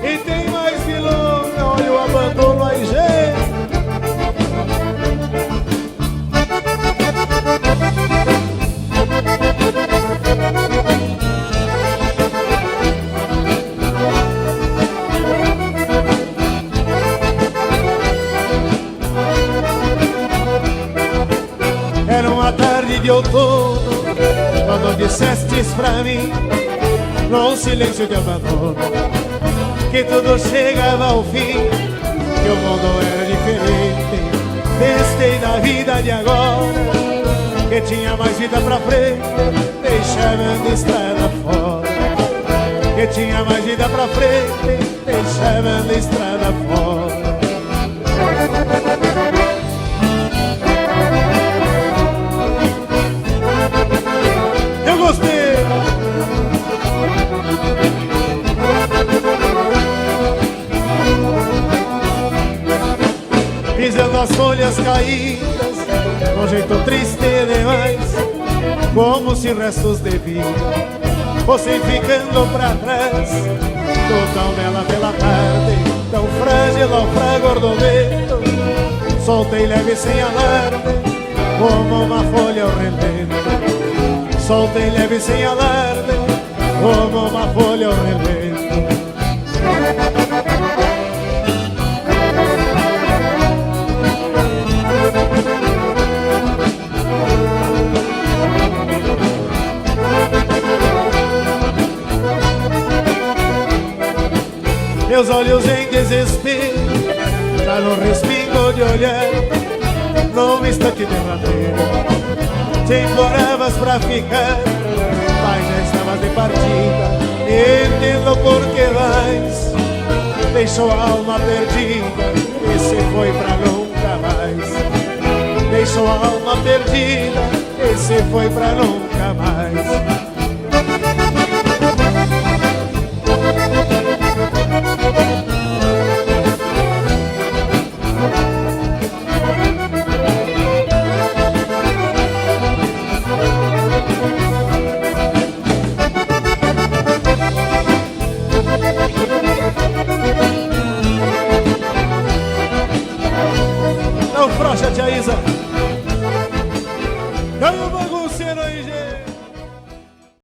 E tem mais milonga, olha o abandono aí, gente. Era uma tarde de outono, quando dissestes pra mim, num silêncio de abandono, que tudo chegava ao fim, que o mundo era diferente. Testei da vida de agora, que tinha mais vida pra frente, deixando a estrada fora. Que tinha mais vida pra frente, deixando a estrada fora. Eu gostei. Pisando as folhas caídas, com jeito triste demais, como se restos de vida fossem ficando pra trás. Tô tão bela pela tarde, tão frágil ao fragor do vento, soltei leve sem alarde, como uma folha ao relento. Soltei leve sem alarde, como uma folha ao relento. Meus olhos em desespero, já no respingo de olhar, num instante derradeiro, te imploravas pra ficar, mas já estavas de partida. Entendo por que vais, deixou a alma perdida e se foi pra nunca mais. Deixou a alma perdida e se foi pra nunca mais.